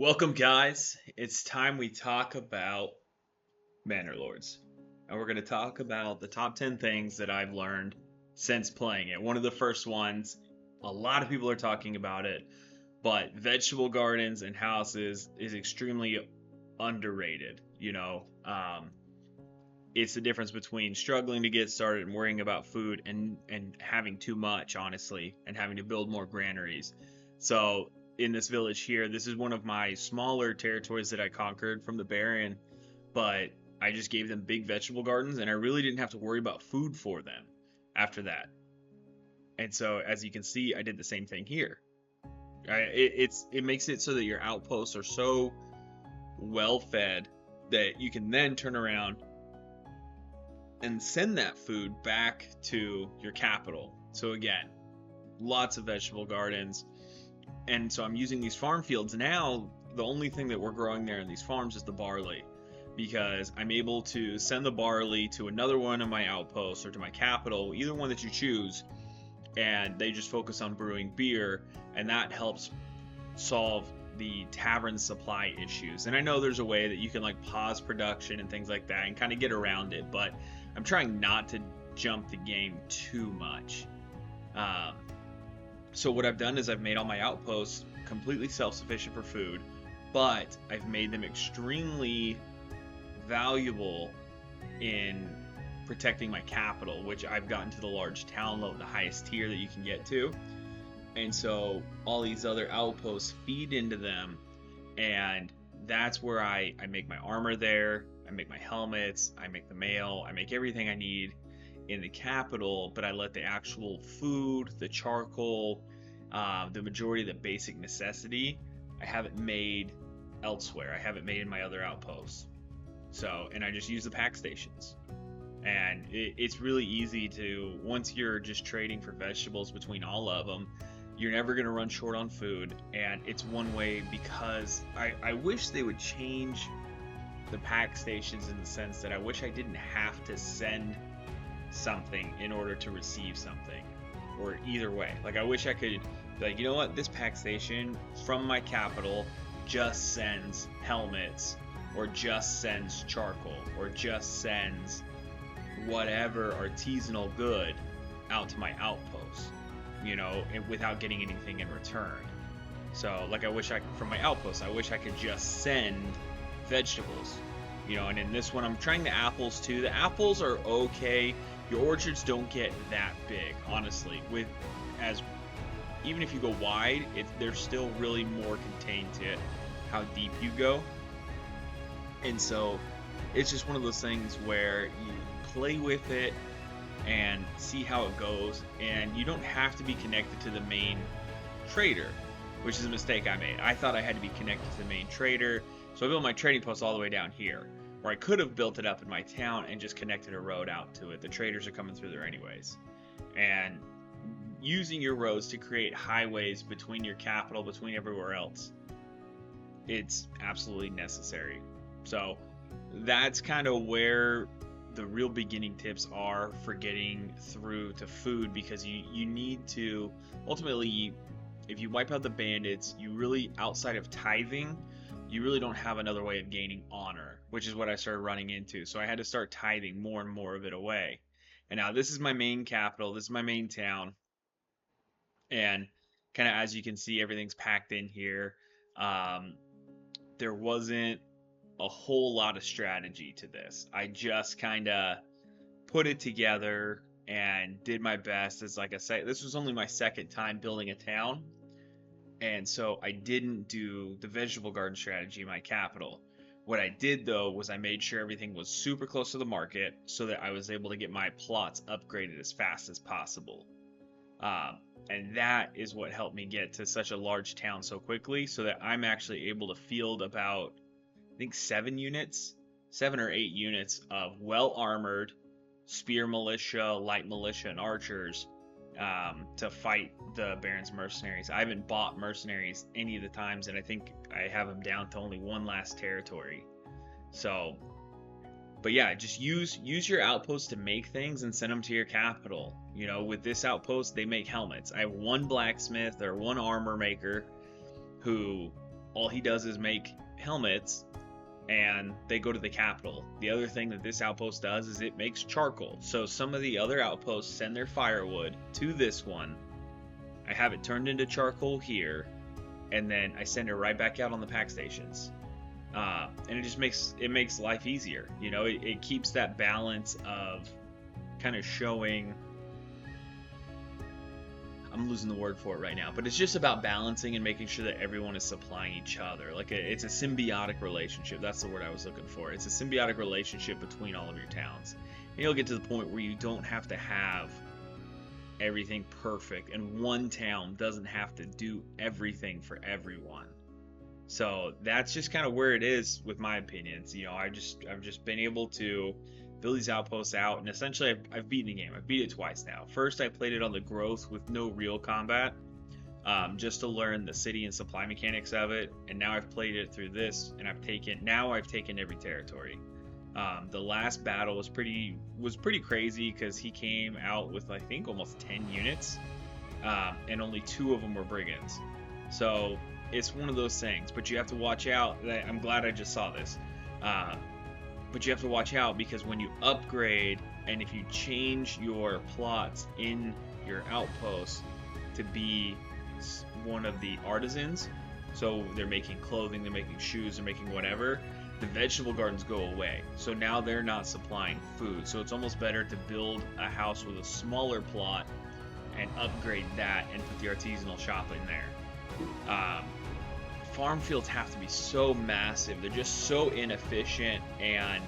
Welcome, guys. It's time we talk about Manor Lords. And we're going to talk about the top 10 things that I've learned since playing it. One of the first ones, a lot of people are talking about it, but vegetable gardens and houses is extremely underrated. It's the difference between struggling to get started and worrying about food and having too much, honestly, and having to build more granaries. So in this village here, this is one of my smaller territories that I conquered from the Baron, but I just gave them big vegetable gardens and I really didn't have to worry about food for them after that. And so as you can see, I did the same thing here. It makes it so that your outposts are so well fed that you can then turn around and send that food back to your capital. So again, lots of vegetable gardens. And so I'm using these farm fields now. The only thing that we're growing there in these farms is the barley, because I'm able to send the barley to another one of my outposts or to my capital, either one that you choose, and they just focus on brewing beer, and that helps solve the tavern supply issues. And I know there's a way that you can like pause production and things like that and kind of get around it, but I'm trying not to jump the game too much. Um, so what I've done is I've made all my outposts completely self-sufficient for food, but I've made them extremely valuable in protecting my capital, which I've gotten to the large town level, the highest tier that you can get to. And so all these other outposts feed into them, and that's where I make my armor there, I make my helmets, I make the mail, I make everything I need in the capital, but I let the actual food, the charcoal, the majority of the basic necessity, I have it made elsewhere. I have it made in my other outposts. So, and I just use the pack stations. And it's really easy to, once you're just trading for vegetables between all of them, you're never going to run short on food. And it's one way, because I wish they would change the pack stations in the sense that I wish I didn't have to send something in order to receive something, or either way. Like, I wish I could be like, you know what, this pack station from my capital just sends helmets, or just sends charcoal, or just sends whatever artisanal good out to my outpost, without getting anything in return. So like, I wish from my outpost, I wish I could just send vegetables, and in this one I'm trying the apples too. The apples are okay. Your orchards don't get that big, honestly. Even if you go wide, they're still really more contained to how deep you go. And so it's just one of those things where you play with it and see how it goes, and you don't have to be connected to the main trader, which is a mistake I made. I thought I had to be connected to the main trader, so I built my trading post all the way down here, or I could have built it up in my town and just connected a road out to it. The traders are coming through there anyways. And using your roads to create highways between your capital, between everywhere else, it's absolutely necessary. So that's kind of where the real beginning tips are for getting through to food, because you need to ultimately, if you wipe out the bandits, you really, outside of tithing, you really don't have another way of gaining honor, which is what I started running into. So I had to start tithing more and more of it away. And now this is my main capital, this is my main town, and kind of, as you can see, everything's packed in here. There wasn't a whole lot of strategy to this. I just kind of put it together and did my best. As like I say, this was only my second time building a town, and so I didn't do the vegetable garden strategy in my capital. What I did though was I made sure everything was super close to the market so that I was able to get my plots upgraded as fast as possible. And that is what helped me get to such a large town so quickly, so that I'm actually able to field about, I think, 7 or 8 units of well-armored spear militia, light militia, and archers to fight the Baron's mercenaries. I haven't bought mercenaries any of the times, and I think I have them down to only one last territory. So, but yeah, just use your outposts to make things and send them to your capital. With this outpost, they make helmets. I have one blacksmith or one armor maker who all he does is make helmets, and they go to the capital. The other thing that this outpost does is it makes charcoal. So some of the other outposts send their firewood to this one. I have it turned into charcoal here, and then I send it right back out on the pack stations. And it just makes life easier. It keeps that balance of kind of showing. I'm losing the word for it right now, but it's just about balancing and making sure that everyone is supplying each other. It's a symbiotic relationship. That's the word I was looking for. It's a symbiotic relationship between all of your towns. And you'll get to the point where you don't have to have everything perfect, and one town doesn't have to do everything for everyone. So that's just kind of where it is with my opinions. I've just been able to fill these outposts out, and essentially I've beaten the game. I've beat it twice now. First, I played it on the growth with no real combat, just to learn the city and supply mechanics of it. And now I've played it through this, and I've taken every territory. The last battle was pretty crazy because he came out with, I think, almost 10 units, and only 2 of them were brigands. So it's one of those things, but you have to watch out. I'm glad I just saw this. But you have to watch out, because when you upgrade, and if you change your plots in your outposts to be one of the artisans, so they're making clothing, they're making shoes, they're making whatever, the vegetable gardens go away. So now they're not supplying food. So it's almost better to build a house with a smaller plot and upgrade that and put the artisanal shop in there. Farm fields have to be so massive. They're just so inefficient, and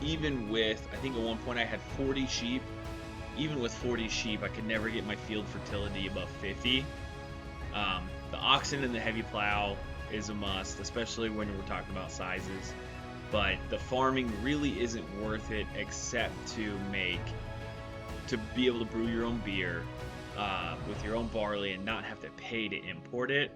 even with, I think at one point I had 40 sheep. Even with 40 sheep, I could never get my field fertility above 50. The oxen and the heavy plow is a must, especially when we're talking about sizes. But the farming really isn't worth it, except to be able to brew your own beer with your own barley and not have to pay to import it.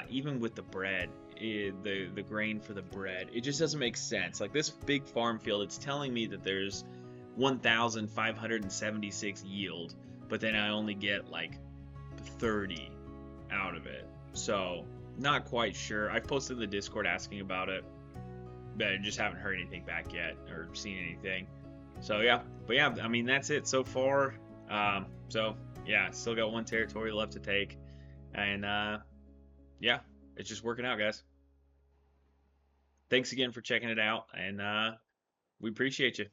Even with the bread, the grain for the bread, it just doesn't make sense. Like this big farm field, it's telling me that there's 1,576 yield, but then I only get like 30 out of it. So not quite sure. I've posted in the Discord asking about it, but I just haven't heard anything back yet or seen anything. So yeah, but yeah, I mean that's it so far. So yeah, still got 1 territory left to take, and yeah, it's just working out, guys. Thanks again for checking it out, and we appreciate you.